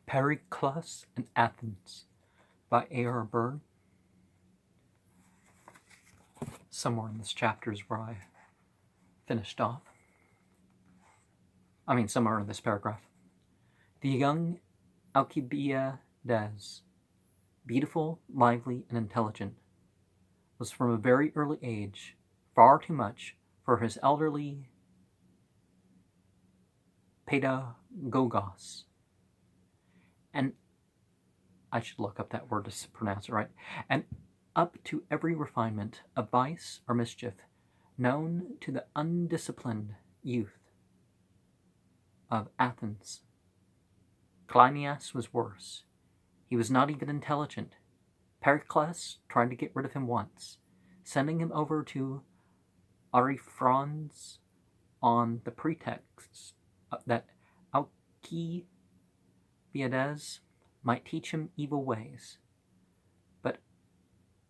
Pericles and Athens by A.R. Byrne. Somewhere in this chapter is where I finished off. Somewhere in this paragraph. The young Alcibiades, beautiful, lively, and intelligent, was from a very early age far too much for his elderly pedagogos. And I should look up that word to pronounce it right. And up to every refinement of vice or mischief known to the undisciplined youth of Athens. Cleinias was worse. He was not even intelligent. Pericles tried to get rid of him once, sending him over to Ariphrons on the pretext that Alcibiades might teach him evil ways. But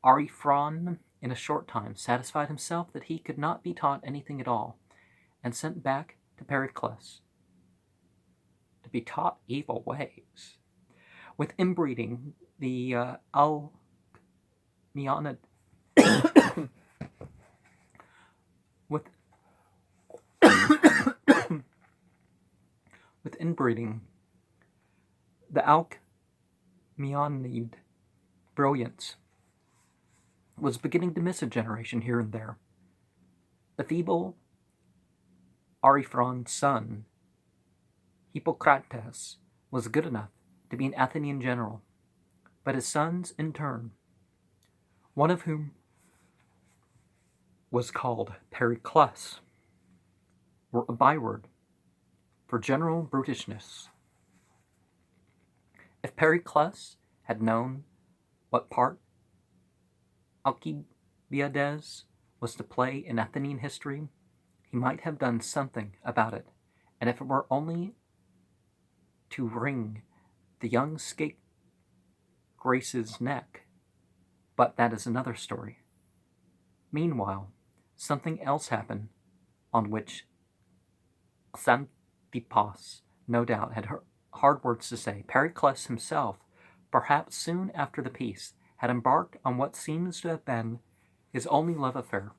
Ariphron, in a short time, satisfied himself that he could not be taught anything at all, and sent back to Pericles to be taught evil ways. With inbreeding, the Alcmeonid with inbreeding, the Alcmeonid brilliance was beginning to miss a generation here and there. The feeble Ariphron's son, Hippocrates, was good enough to be an Athenian general, but his sons, in turn, one of whom was called Pericles, were a byword for general brutishness. If Pericles had known what part Alcibiades was to play in Athenian history, he might have done something about it, and if it were only to wring the young scapegrace's neck. But that is another story. Meanwhile, something else happened on which Xanthippos, no doubt, had hard words to say. Pericles himself, perhaps soon after the peace, had embarked on what seems to have been his only love affair.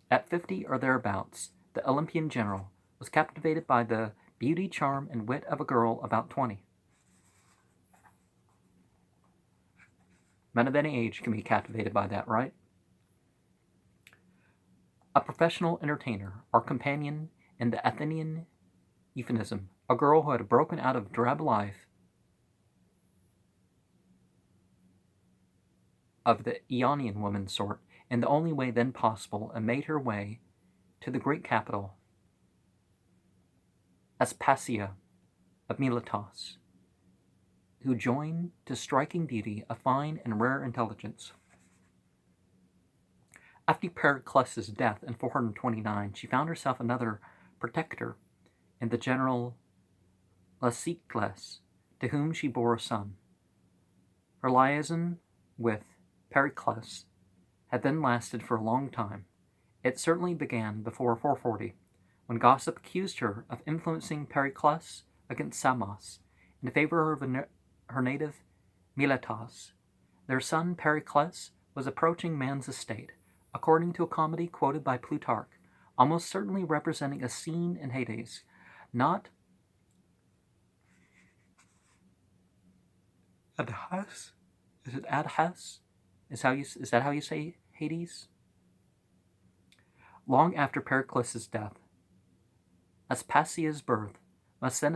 At 50 or thereabouts, the Olympian general was captivated by the beauty, charm, and wit of a girl about 20. Men of any age can be captivated by that, right? A professional entertainer, or companion in the Athenian euphemism, a girl who had broken out of drab life of the Ionian woman sort in the only way then possible, and made her way to the great capital, Aspasia of Miletus, who joined to striking beauty a fine and rare intelligence. After Pericles' death in 429, she found herself another protector in the general Lasicles, to whom she bore a son. Her liaison with Pericles had then lasted for a long time. It certainly began before 440, when gossip accused her of influencing Pericles against Samos in favor of her native Miletus. Their son Pericles was approaching man's estate, according to a comedy quoted by Plutarch, almost certainly representing a scene in Hades, not Adhas? Is it Adhas? Is that how you say Hades? Long after Pericles' death, Aspasia's birth must then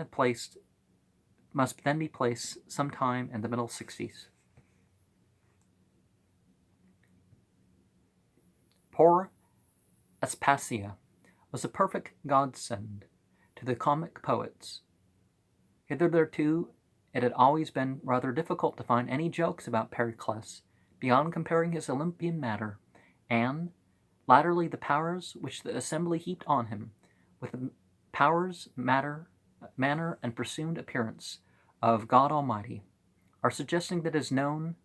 be placed sometime in the middle 60s. Poor Aspasia was a perfect godsend to the comic poets. Hitherto, it had always been rather difficult to find any jokes about Pericles beyond comparing his Olympian matter, and, latterly, the powers which the assembly heaped on him, with the powers, manner, and presumed appearance of God Almighty, are suggesting that his known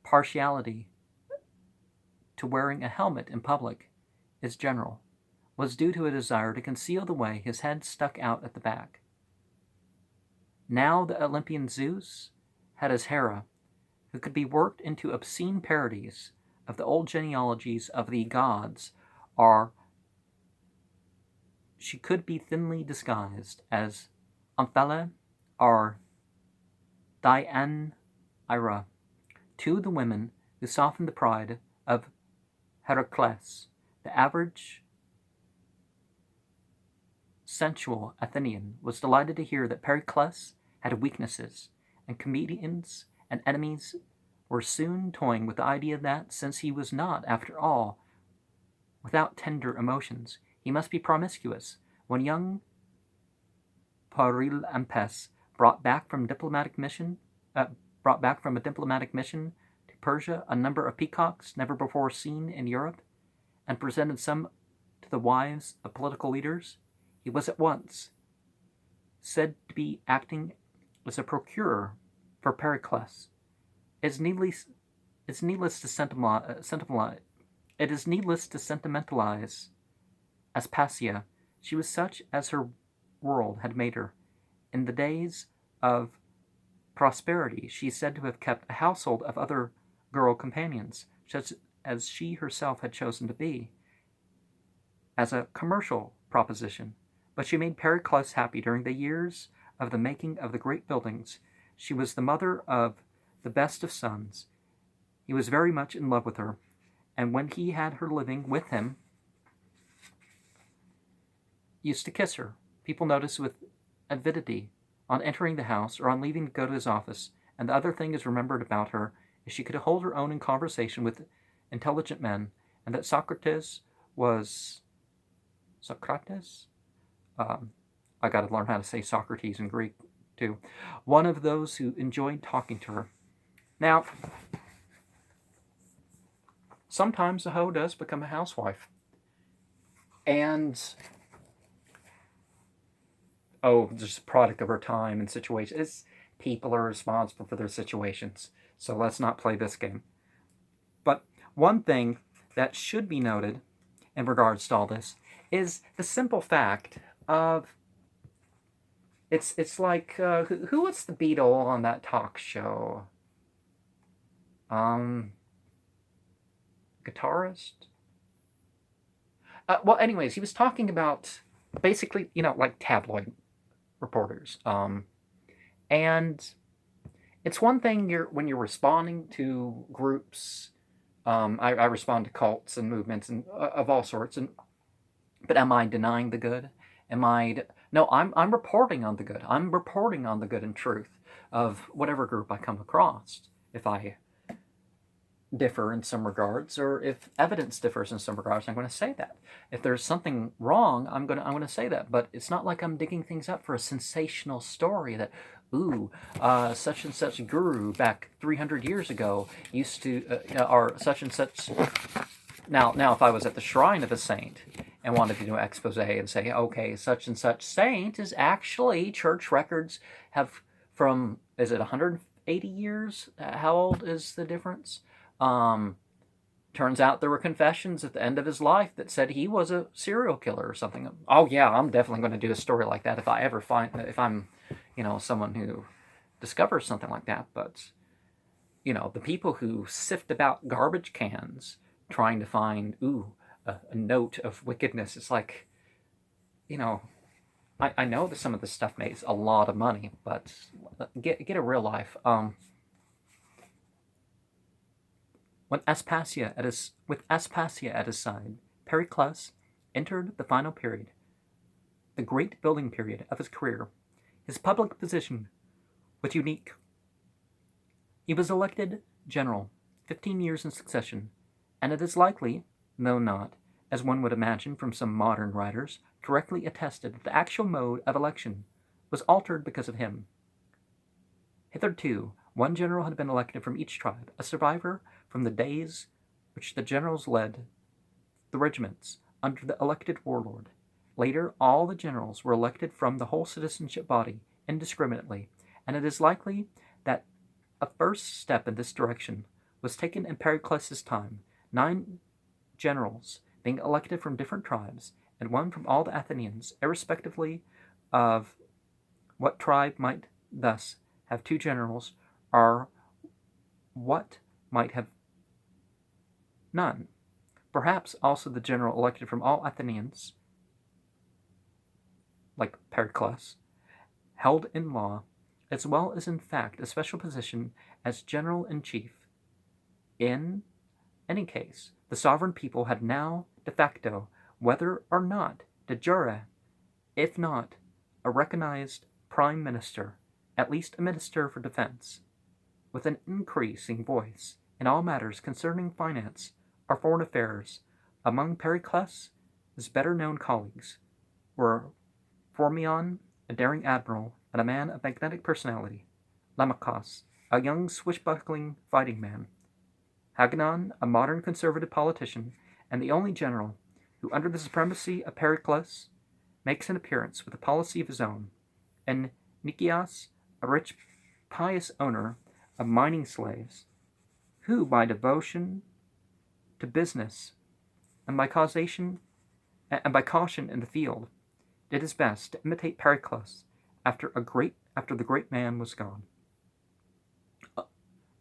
partiality to wearing a helmet in public is general, was due to a desire to conceal the way his head stuck out at the back. Now the Olympian Zeus had his Hera, who could be worked into obscene parodies of the old genealogies of the gods, or she could be thinly disguised as Omphale or Deianira, two of the women who softened the pride of Pericles. The average sensual Athenian was delighted to hear that Pericles had weaknesses, and comedians and enemies were soon toying with the idea that, since he was not, after all, without tender emotions, he must be promiscuous. When young Pericles and Athens brought back from a diplomatic mission to Persia a number of peacocks never before seen in Europe, and presented some to the wives of political leaders, he was at once said to be acting as a procurer for Pericles. It is needless to sentimentalize Aspasia. She was such as her world had made her. In the days of prosperity, she is said to have kept a household of other girl companions, such as she herself had chosen to be, as a commercial proposition. But she made Pericles happy during the years of the making of the great buildings. She was the mother of the best of sons. He was very much in love with her, and when he had her living with him, used to kiss her. People noticed with avidity on entering the house or on leaving to go to his office, and the other thing is remembered about her is she could hold her own in conversation with intelligent men, and that Socrates was Socrates? I got to learn how to say Socrates in Greek too. One of those who enjoyed talking to her. Now, sometimes a hoe does become a housewife. And, just a product of her time and situation. People are responsible for their situations. So let's not play this game. But one thing that should be noted in regards to all this is the simple fact of it's like who was the Beatle on that talk show? Guitarist. Well, anyways, he was talking about basically, like tabloid reporters. And it's one thing when you're responding to groups. I respond to cults and movements and of all sorts. But am I denying the good? No, I'm reporting on the good. I'm reporting on the good and truth of whatever group I come across. If I differ in some regards, or if evidence differs in some regards, I'm going to say that. If there's something wrong, I'm going to say that. But it's not like I'm digging things up for a sensational story that, such and such guru back 300 years ago used to, or such and such. Now, if I was at the shrine of a saint and wanted to do an expose and say, okay, such and such saint is actually, church records have from, is it 180 years? How old is the difference? Turns out there were confessions at the end of his life that said he was a serial killer or something. Oh yeah, I'm definitely going to do a story like that if I'm, someone who discovers something like that. But, the people who sift about garbage cans trying to find, a note of wickedness, it's like, I know that some of this stuff makes a lot of money, but get a real life. With Aspasia at his side, Pericles entered the final period, the great building period of his career. His public position was unique. He was elected general 15 years in succession, and it is likely, though not, as one would imagine from some modern writers, correctly attested that the actual mode of election was altered because of him. Hitherto, one general had been elected from each tribe, a survivor from the days which the generals led the regiments under the elected warlord. Later, all the generals were elected from the whole citizenship body indiscriminately, and it is likely that a first step in this direction was taken in Pericles' time, 9 generals being elected from different tribes, and one from all the Athenians, irrespectively of what tribe might thus have two generals are what might have none. Perhaps also the general elected from all Athenians, like Pericles, held in law, as well as in fact, a special position as general-in-chief. In any case, the sovereign people had now, de facto, whether or not de jure, if not a recognized prime minister, at least a minister for defense, with an increasing voice in all matters concerning finance or foreign affairs. Among Pericles' better known colleagues were Phormyon, a daring admiral and a man of magnetic personality; Lamachus, a young swashbuckling fighting man; Hagnon, a modern conservative politician, and the only general who, under the supremacy of Pericles, makes an appearance with a policy of his own; and Nicias, a rich, pious owner of mining slaves, who, by devotion to business and by caution in the field, did his best to imitate Pericles after the great man was gone.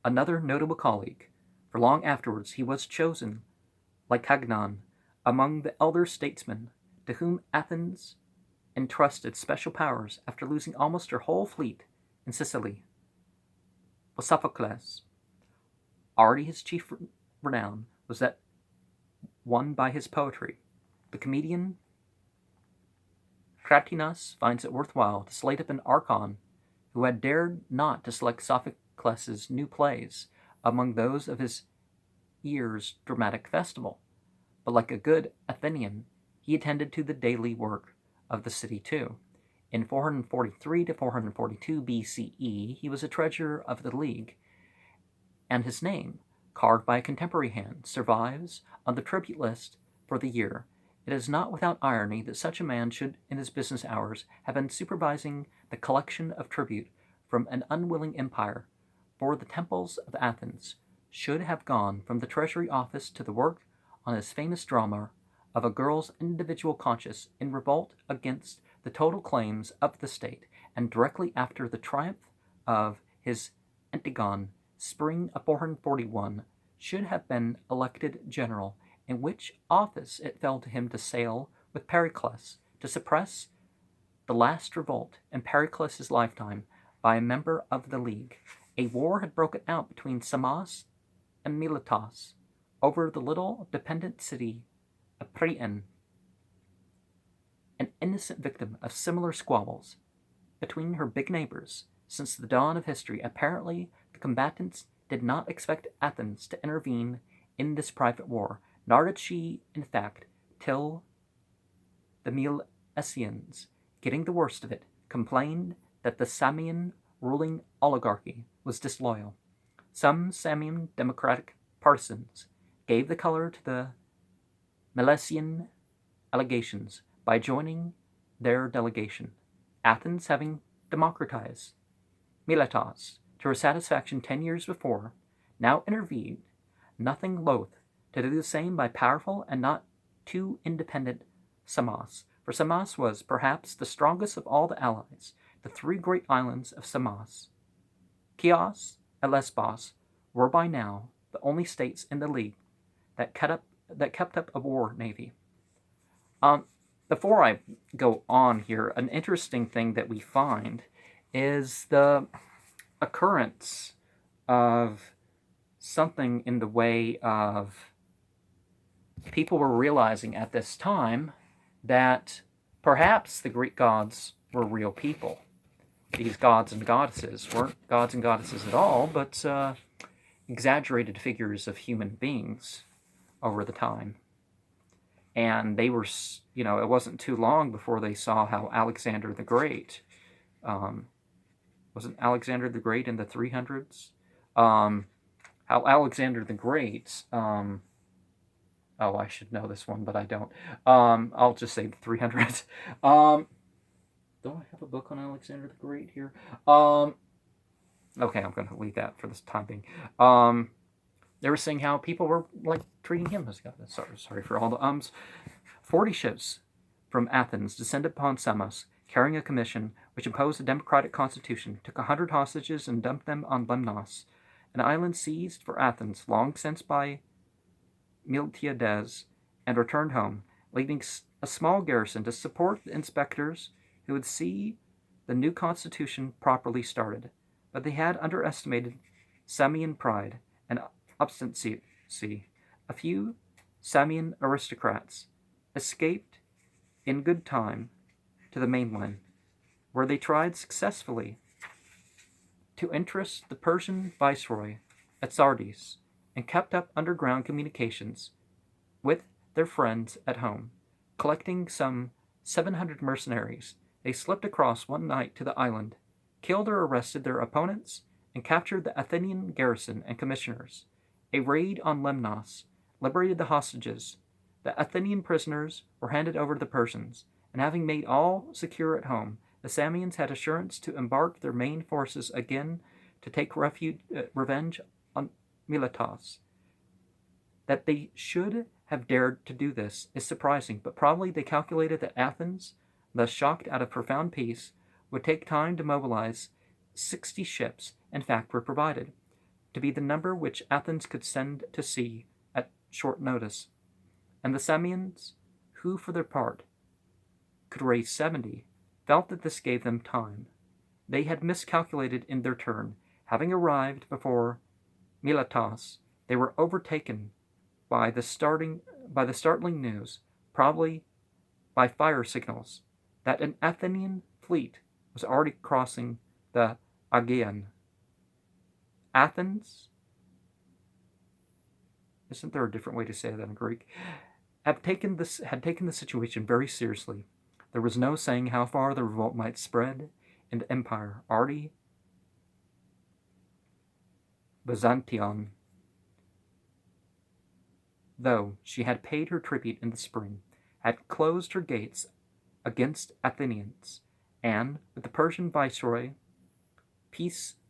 Another notable colleague, for long afterwards he was chosen, like Hagnon, among the elder statesmen to whom Athens entrusted special powers after losing almost her whole fleet in Sicily, was Sophocles. Already his chief renown was that won by his poetry. The comedian Cratinas finds it worthwhile to slate up an archon who had dared not to select Sophocles' new plays among those of his year's dramatic festival, but like a good Athenian, he attended to the daily work of the city too. In 443 to 442 BCE, he was a treasurer of the League, and his name, carved by a contemporary hand, survives on the tribute list for the year. It is not without irony that such a man should, in his business hours, have been supervising the collection of tribute from an unwilling empire, for the temples of Athens should have gone from the treasury office to the work on his famous drama of a girl's individual conscience in revolt against the total claims of the state, and directly after the triumph of his Antigone, spring of 441, should have been elected general, in which office it fell to him to sail with Pericles to suppress the last revolt in Pericles' lifetime by a member of the League. A war had broken out between Samos and Miletus over the little dependent city of Priene, an innocent victim of similar squabbles between her big neighbors since the dawn of history. Apparently, the combatants did not expect Athens to intervene in this private war, nor did she, in fact, till the Milesians, getting the worst of it, complained that the Samian ruling oligarchy was disloyal. Some Samian democratic partisans gave the color to the Milesian allegations by joining their delegation, Athens having democratized Miletus to her satisfaction 10 years before, now intervened, nothing loath to do the same by powerful and not too independent Samos. For Samos was perhaps the strongest of all the allies. The three great islands of Samos, Chios and Lesbos, were by now the only states in the League that kept up a war navy. Before I go on here, an interesting thing that we find is the occurrence of something in the way of people were realizing at this time that perhaps the Greek gods were real people. These gods and goddesses weren't gods and goddesses at all, but exaggerated figures of human beings over the time. And they were, it wasn't too long before they saw how Alexander the Great, wasn't Alexander the Great in the 300s? How Alexander the Great, I should know this one, but I don't. I'll just say the 300s. Do I have a book on Alexander the Great here? Okay, I'm going to leave that for this time being. They were saying how people were treating him as God. Sorry for all the ums. 40 ships from Athens descended upon Samos, carrying a commission which imposed a democratic constitution, took 100 hostages and dumped them on Lemnos, an island seized for Athens long since by Miltiades, and returned home, leaving a small garrison to support the inspectors who would see the new constitution properly started. But they had underestimated Samian pride and obstinacy. A few Samian aristocrats escaped in good time to the mainland, where they tried successfully to interest the Persian viceroy at Sardis and kept up underground communications with their friends at home. Collecting some 700 mercenaries, they slipped across one night to the island, killed or arrested their opponents, and captured the Athenian garrison and commissioners. A raid on Lemnos liberated the hostages. The Athenian prisoners were handed over to the Persians, and having made all secure at home, the Samians had assurance to embark their main forces again to take revenge on Miletus. That they should have dared to do this is surprising, but probably they calculated that Athens, thus shocked out of profound peace, would take time to mobilize 60 ships, in fact were provided, to be the number which Athens could send to sea at short notice. And the Samians, who for their part could raise 70, felt that this gave them time. They had miscalculated in their turn. Having arrived before Miletus, they were overtaken by the startling news, probably by fire signals, that an Athenian fleet was already crossing the Aegean. Athens, isn't there a different way to say that in Greek, had taken the situation very seriously. There was no saying how far the revolt might spread into empire. Already Byzantium, though she had paid her tribute in the spring, had closed her gates against Athenians, and with the Persian viceroy Pissuthnes,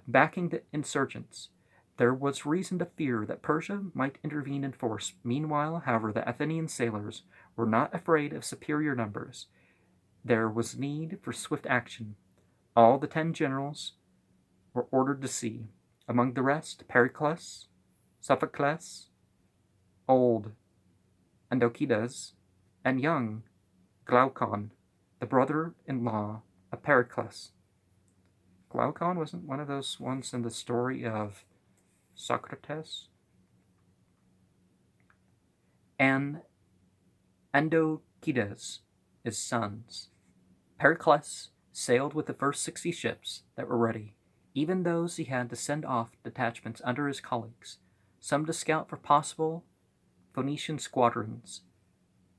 backing the insurgents, there was reason to fear that Persia might intervene in force. Meanwhile, however, the Athenian sailors were not afraid of superior numbers. There was need for swift action. All the 10 generals were ordered to sea. Among the rest, Pericles, Sophocles, old Andokidas, and young Glaucon, the brother-in-law of Pericles. Glaucon wasn't one of those ones in the story of Socrates? And Andokidas, his sons. Pericles sailed with the first 60 ships that were ready, even those he had to send off detachments under his colleagues, some to scout for possible Phoenician squadrons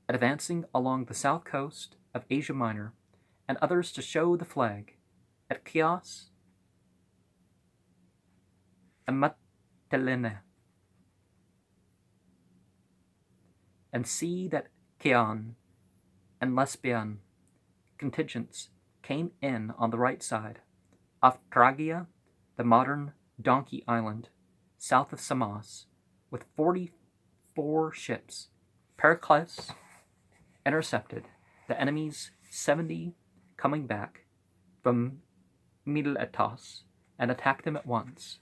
advancing along the south coast of Asia Minor, and others to show the flag at Chios and Mytilene, and see that Chion and Lesbian contingents came in on the right side. Off Tragia, the modern Donkey Island, south of Samos, with 44 ships, Pericles intercepted the enemy's 70 coming back from Miletus and attacked them at once.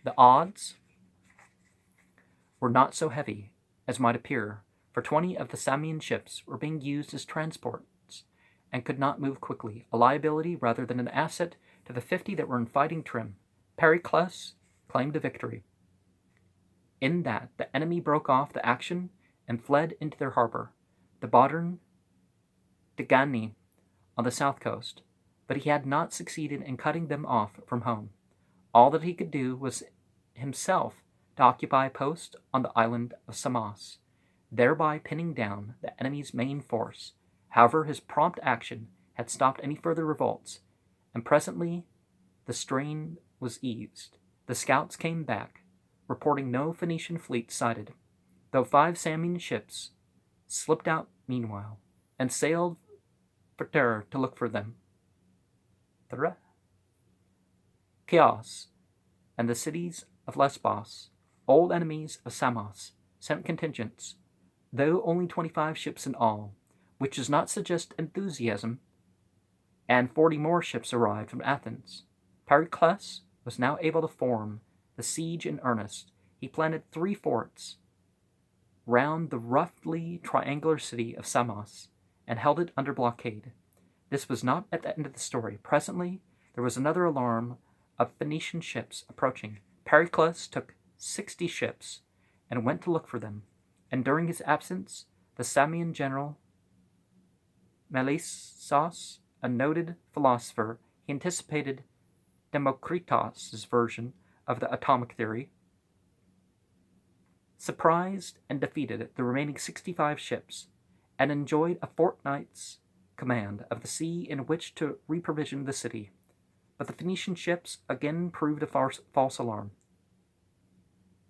The odds were not so heavy as might appear, for 20 of the Samian ships were being used as transports and could not move quickly, a liability rather than an asset to the 50 that were in fighting trim. Pericles claimed a victory, in that the enemy broke off the action and fled into their harbor, the modern Degani on the south coast, but he had not succeeded in cutting them off from home. All that he could do was himself to occupy a post on the island of Samos, thereby pinning down the enemy's main force. However, his prompt action had stopped any further revolts, and presently the strain was eased. The scouts came back, reporting no Phoenician fleet sighted, though 5 Samian ships slipped out meanwhile, and sailed for terror to look for them. Chios and the cities of Lesbos, old enemies of Samos, sent contingents, though only 25 ships in all, which does not suggest enthusiasm, and 40 more ships arrived from Athens. Pericles was now able to form the siege in earnest. He planted 3 forts round the roughly triangular city of Samos and held it under blockade. This was not at the end of the story. Presently, there was another alarm of Phoenician ships approaching. Pericles took 60 ships and went to look for them, and during his absence, the Samian general Melissos, a noted philosopher, he anticipated Democritus' version of the atomic theory, surprised and defeated the remaining 65 ships, and enjoyed a fortnight's command of the sea in which to reprovision the city. But the Phoenician ships again proved a false alarm.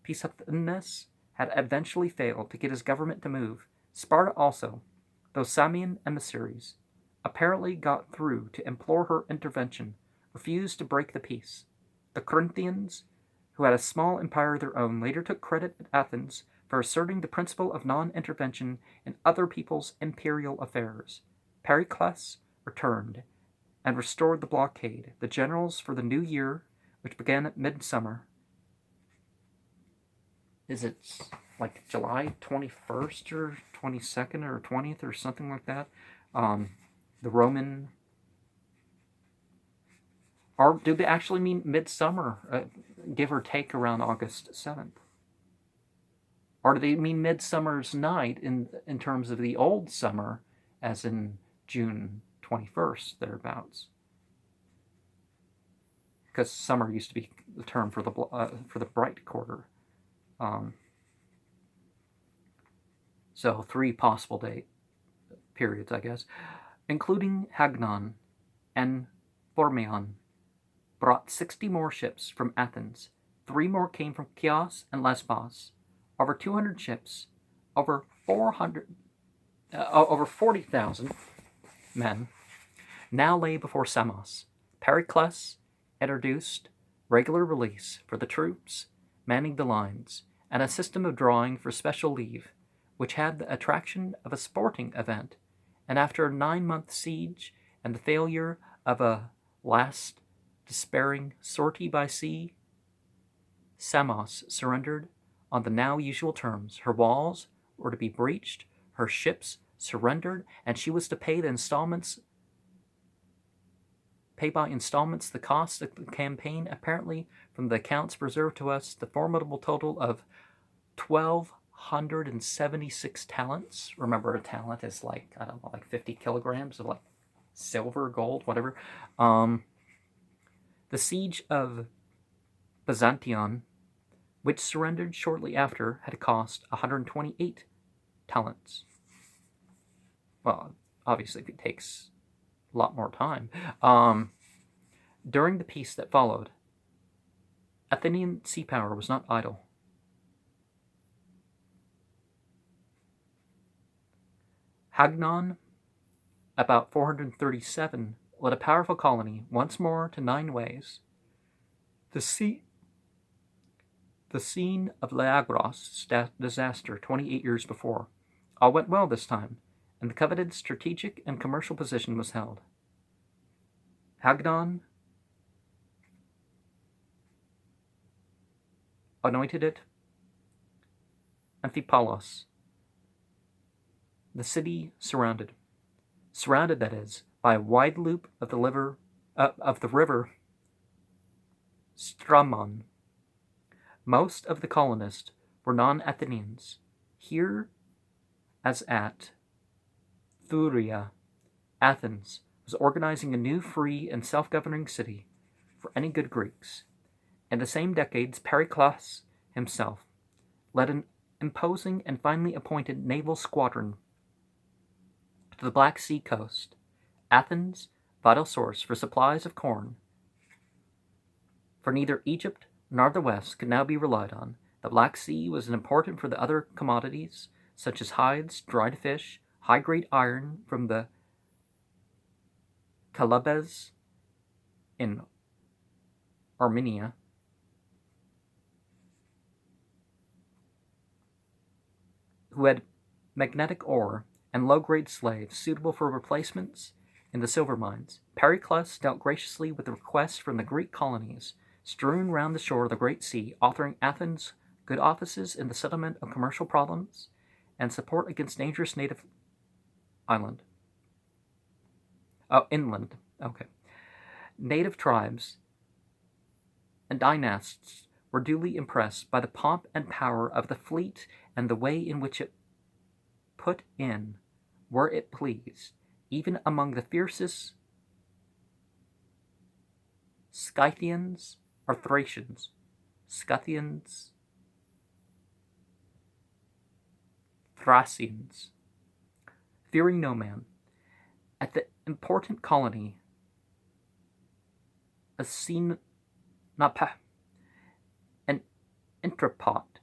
Pisathinus had eventually failed to get his government to move. Sparta also, though Samian emissaries apparently got through to implore her intervention, refused to break the peace. The Corinthians, who had a small empire of their own, later took credit at Athens for asserting the principle of non-intervention in other people's imperial affairs. Pericles returned and restored the blockade. The generals for the new year, which began at midsummer, is it like July 21st or 22nd or 20th or something like that? The Roman, or do they actually mean midsummer, give or take around August 7th? Or do they mean midsummer's night in terms of the old summer, as in June 21st, thereabouts? Because summer used to be the term for the bright quarter. So 3 possible date periods, I guess, including Hagnon and Phormion, brought 60 more ships from Athens. 3 more came from Chios and Lesbos. Over 200 ships, over 40,000 men now lay before Samos. Pericles introduced regular release for the troops manning the lines, and a system of drawing for special leave, which had the attraction of a sporting event, and after a 9-month siege and the failure of a last despairing sortie by sea, Samos surrendered on the now usual terms. Her walls were to be breached, her ships surrendered, and she was to pay by installments the cost of the campaign. Apparently, from the accounts preserved to us, the formidable total of 1,276 talents. Remember, a talent is like, I don't know, like 50 kilograms of like silver, gold, whatever. The siege of Byzantium, which surrendered shortly after, had cost 128 talents. Well, obviously it takes a lot more time. During the peace that followed, Athenian sea power was not idle. Hagnon, about 437, led a powerful colony once more to 9 ways. The scene of Leagros' disaster 28 years before. All went well this time, and the coveted strategic and commercial position was held. Hagnon anointed it Amphipolis, the city surrounded, that is, by a wide loop of the river Stramon. Most of the colonists were non-Athenians. Here, as at Thuria, Athens was organizing a new free and self-governing city for any good Greeks. In the same decades, Pericles himself led an imposing and finely appointed naval squadron to the Black Sea coast. Athens, vital source for supplies of corn, for neither Egypt nor the West could now be relied on. The Black Sea was important for the other commodities, such as hides, dried fish, high-grade iron from the Kalabes in Armenia, who had magnetic ore, and low-grade slaves suitable for replacements in the silver mines. Pericles dealt graciously with the requests from the Greek colonies strewn round the shore of the Great Sea, offering Athens good offices in the settlement of commercial problems and support against dangerous native inland. Okay. Native tribes and dynasts were duly impressed by the pomp and power of the fleet and the way in which it put in, where it pleased, even among the fiercest Scythians or Thracians. Thracians, fearing no man. At the important colony, an entrepot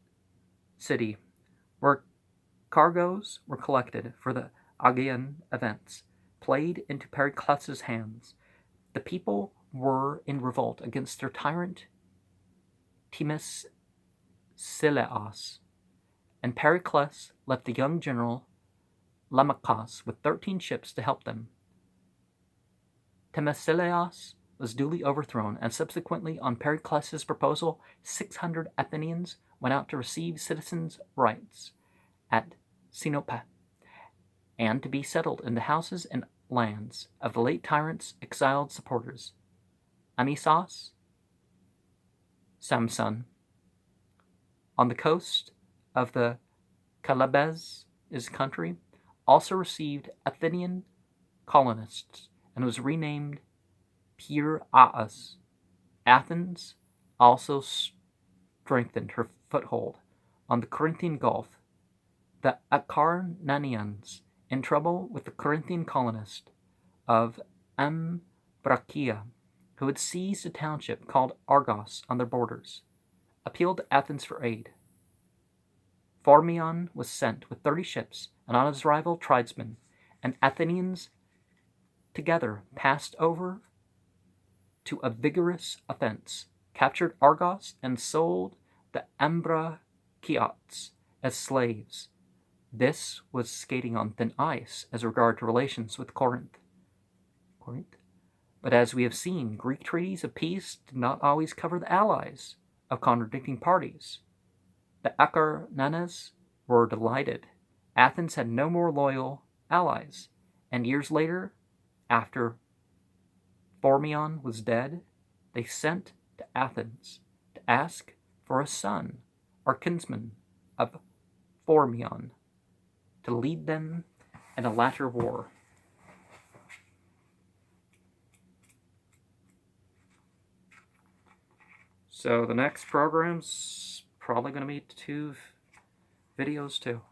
city, where cargoes were collected for the Aegean events, played into Pericles' hands. The people were in revolt against their tyrant Themistocles, and Pericles left the young general Lamachus with 13 ships to help them. Themistocles was duly overthrown, and subsequently, on Pericles' proposal, 600 Athenians went out to receive citizens' rights at Sinope, and to be settled in the houses and lands of the late tyrant's exiled supporters, Amisos, Samson. On the coast of the Calabes country, also received Athenian colonists, and was renamed Piraeus. Athens also strengthened her foothold on the Corinthian Gulf. The Acarnanians, in trouble with the Corinthian colonist of Ambracia, who had seized a township called Argos on their borders, appealed to Athens for aid. Phormyon was sent with 30 ships, and on his arrival, tribesmen and Athenians together passed over to a vigorous offense, captured Argos, and sold the Ambraciots as slaves. This was skating on thin ice as regard to relations with Corinth. But as we have seen, Greek treaties of peace did not always cover the allies of contradicting parties. The Acarnanians were delighted. Athens had no more loyal allies, and years later, after Phormyon was dead, they sent to Athens to ask for a son or kinsman of Phormyon to lead them in a latter war. So the next program's probably going to be 2 videos too.